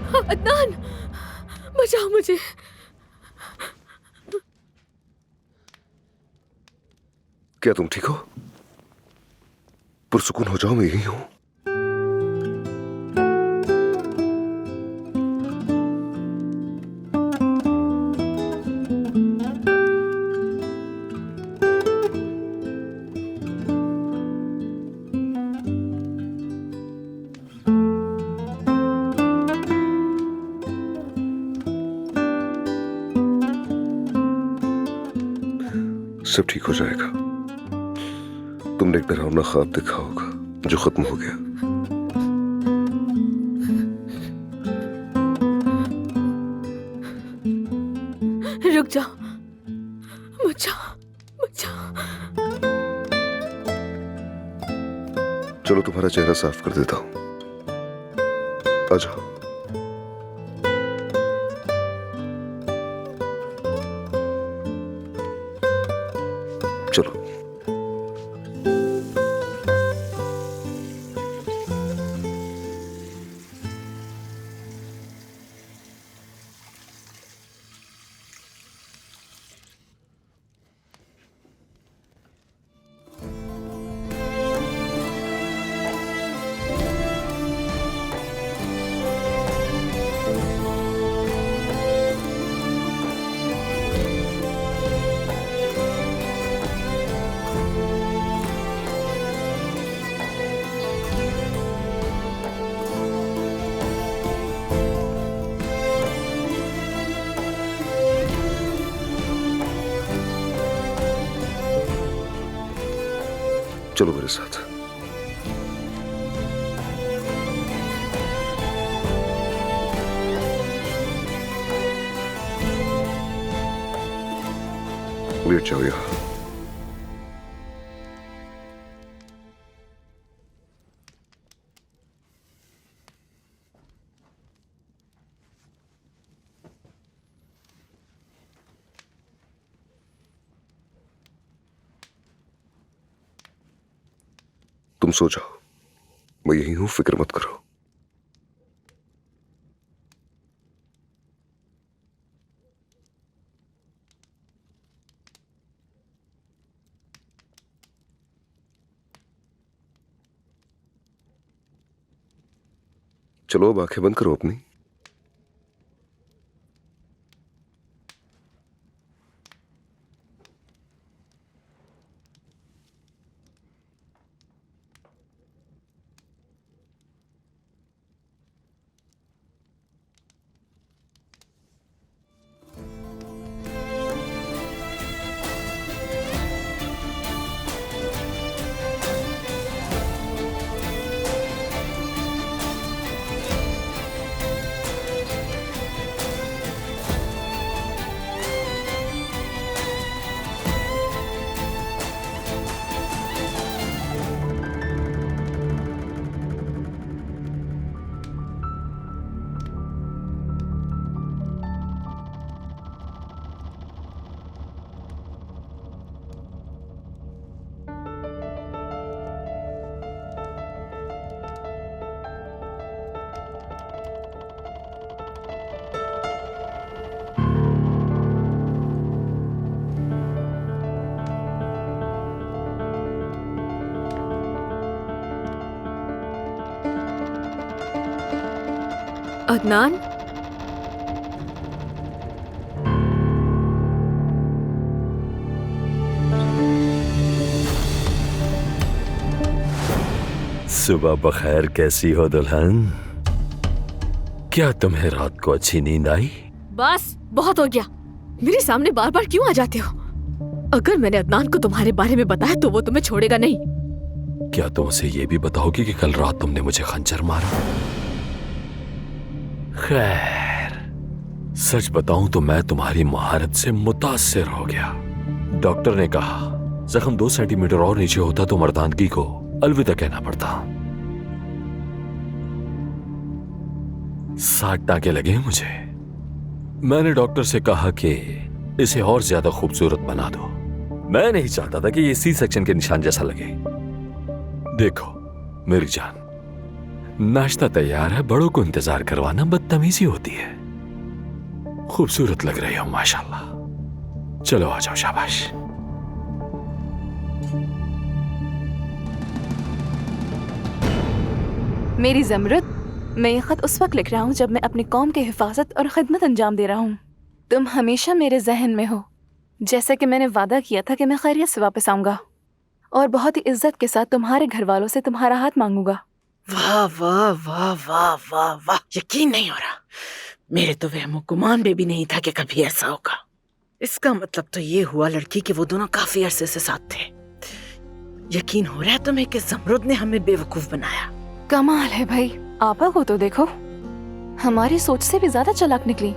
अदनान, बचाओ मुझे। क्या तुम ठीक हो? पुरसुकून हो जाओ, मैं यही हूं। सब ठीक हो जाएगा। तुमने एक डरावना ख्वाब देखा होगा जो खत्म हो गया। रुक जाओ, बचाओ, बचाओ। चलो तुम्हारा चेहरा साफ कर देता हूं। आ जाओ। चलो। चलो मेरे साथ। लेट जाओ यहां। तुम सो जाओ, मैं यही हूं, फिक्र मत करो। चलो अब आंखें बंद करो अपनी। अदनान, सुबह बखैर। कैसी हो दुल्हन? क्या तुम्हें रात को अच्छी नींद आई? बस बहुत हो गया। मेरे सामने बार बार क्यों आ जाते हो? अगर मैंने अदनान को तुम्हारे बारे में बताया तो वो तुम्हें छोड़ेगा नहीं। क्या तुम उसे ये भी बताओगी कि कल रात तुमने मुझे खंजर मारा? खैर, सच बताऊं तो मैं तुम्हारी महारत से मुतासिर हो गया। डॉक्टर ने कहा जख्म 2 सेंटीमीटर और नीचे होता तो मर्दानगी को अलविदा कहना पड़ता। 60 टांके लगे मुझे। मैंने डॉक्टर से कहा कि इसे और ज्यादा खूबसूरत बना दो। मैं नहीं चाहता था कि ये सी सेक्शन के निशान जैसा लगे। देखो मेरी जान, नाश्ता तैयार है, बड़ों को इंतजार करवाना बदतमीजी होती है। खूबसूरत लग रही हो माशाल्लाह। चलो आ जाओ, शाबाश। मेरी ज़मरुद, मैं ये खत उस वक्त लिख रहा हूँ जब मैं अपनी कौम की हिफाजत और खिदमत अंजाम दे रहा हूँ। तुम हमेशा मेरे जहन में हो, जैसे कि मैंने वादा किया था कि मैं खैरियत से वापस आऊंगा और बहुत ही इज्जत के साथ तुम्हारे घर वालों से तुम्हारा हाथ मांगूंगा। वाह वाह वाह वाह वाह वाह, यकीन नहीं हो रहा। मेरे तो वहमो गुमान में भी नहीं था कि कभी ऐसा होगा। इसका मतलब तो ये हुआ लड़की कि वो दोनों काफी अरसे से साथ थे। यकीन हो रहा है तुम्हें कि ज़मरुद ने हमें बेवकूफ बनाया। कमाल है भाई, आपा को तो देखो, हमारी सोच से भी ज्यादा चालाक निकली।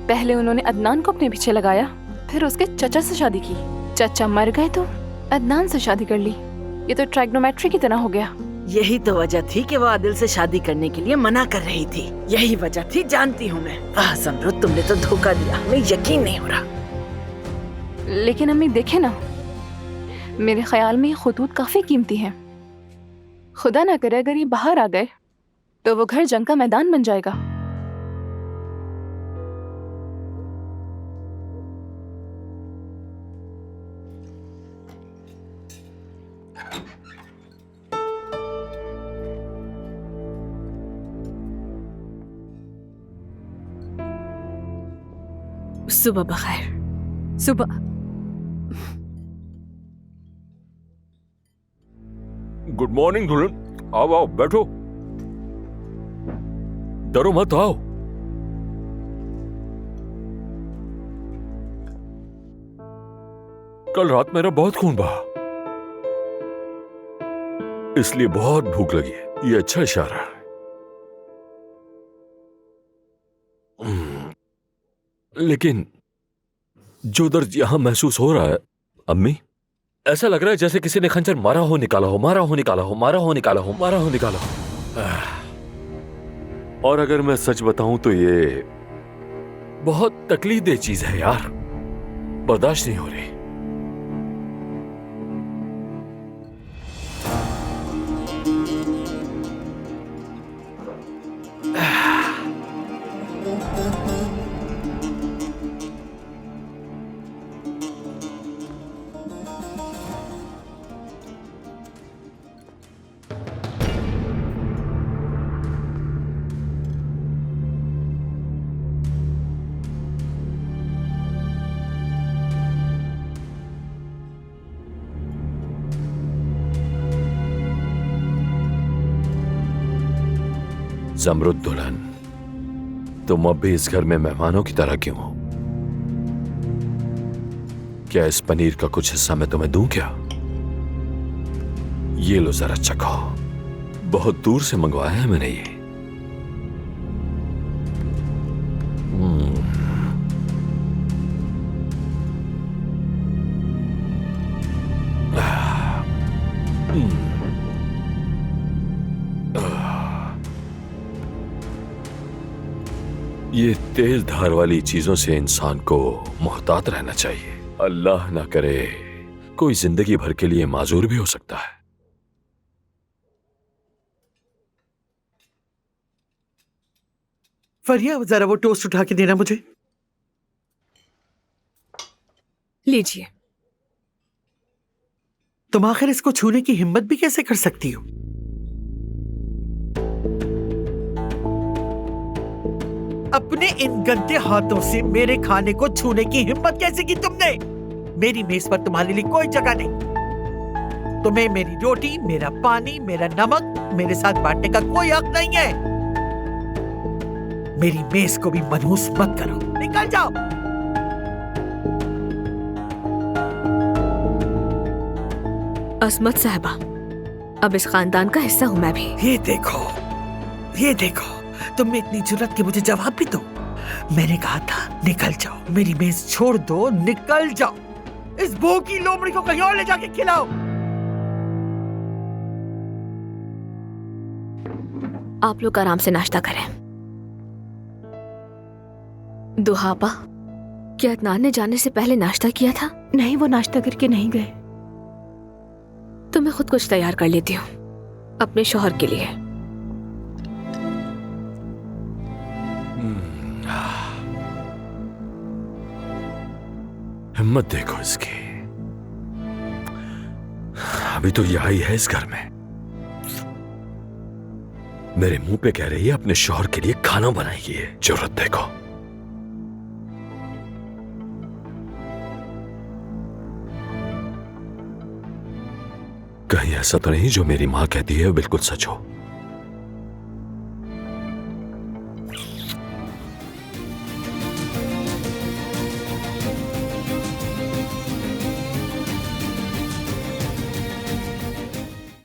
पहले उन्होंने अदनान को अपने पीछे लगाया, फिर उसके चचा से शादी की। चचा मर गए तो अदनान से शादी कर ली। ये तो ट्राइग्नोमेट्री की तरह हो गया। यही तो वजह थी कि वो आदिल से शादी करने के लिए मना कर रही थी। यही वजह थी, जानती हूँ मैं। वाह ज़मरुद, तुमने तो धोखा दिया, हमें यकीन नहीं हो रहा। लेकिन अम्मी देखे ना, मेरे ख्याल में ये खतूत काफी कीमती हैं। खुदा ना करे अगर ये बाहर आ गए तो वो घर जंग का मैदान बन जाएगा। सुबह बखैर। सुबह। गुड मॉर्निंग दुल्हन, आओ आओ बैठो, डरो मत, आओ। कल रात मेरा बहुत खून बहा, इसलिए बहुत भूख लगी है। ये अच्छा इशारा है। लेकिन जो दर्द यहां महसूस हो रहा है अम्मी, ऐसा लग रहा है जैसे किसी ने खंजर मारा हो निकाला हो, मारा हो निकाला हो, मारा हो निकाला हो, मारा हो निकाला हो। और अगर मैं सच बताऊं तो ये बहुत तकलीफदेह चीज है यार, बर्दाश्त नहीं हो रही। ज़मरुद दुल्हन, तुम अब भी इस घर में मेहमानों की तरह क्यों हो? क्या इस पनीर का कुछ हिस्सा मैं तुम्हें दूं क्या? ये लो जरा चखो, बहुत दूर से मंगवाया है मैंने ये। ये तेज धार वाली चीजों से इंसान को मोहतात रहना चाहिए। अल्लाह ना करे कोई जिंदगी भर के लिए माजूर भी हो सकता है। फरिया, जरा वो टोस्ट उठा के देना मुझे। लीजिए। तुम आखिर इसको छूने की हिम्मत भी कैसे कर सकती हो? अपने इन गंदे हाथों से मेरे खाने को छूने की हिम्मत कैसे की तुमने? मेरी मेज पर तुम्हारे लिए कोई जगह नहीं। तुम्हें मेरी रोटी, मेरा पानी, मेरा नमक मेरे साथ बांटने का कोई हक नहीं है। मेरी मेज को भी मनहूस मत करो, निकल जाओ। असमत साहबा, अब इस खानदान का हिस्सा हूं मैं भी। ये देखो, ये देखो, तुम में इतनी जुर्रत कि मुझे जवाब भी दो। मैंने कहा था निकल जाओ, मेरी मेज छोड़ दो, निकल जाओ। इस भूखी लोमड़ी को कहीं और ले जाके खिलाओ। आप लोग आराम से नाश्ता करें। दुहाबा, क्या अदनान ने जाने से पहले नाश्ता किया था? नहीं, वो नाश्ता करके नहीं गए। तो मैं खुद कुछ तैयार कर लेती हूँ अपने शौहर के लिए। हिम्मत देखो इसकी। अभी तो ये आई है इस घर में, मेरे मुंह पे कह रही है अपने शौहर के लिए खाना बनाएगी। है जरूरत देखो। कहीं ऐसा तो नहीं जो मेरी मां कहती है बिल्कुल सच हो।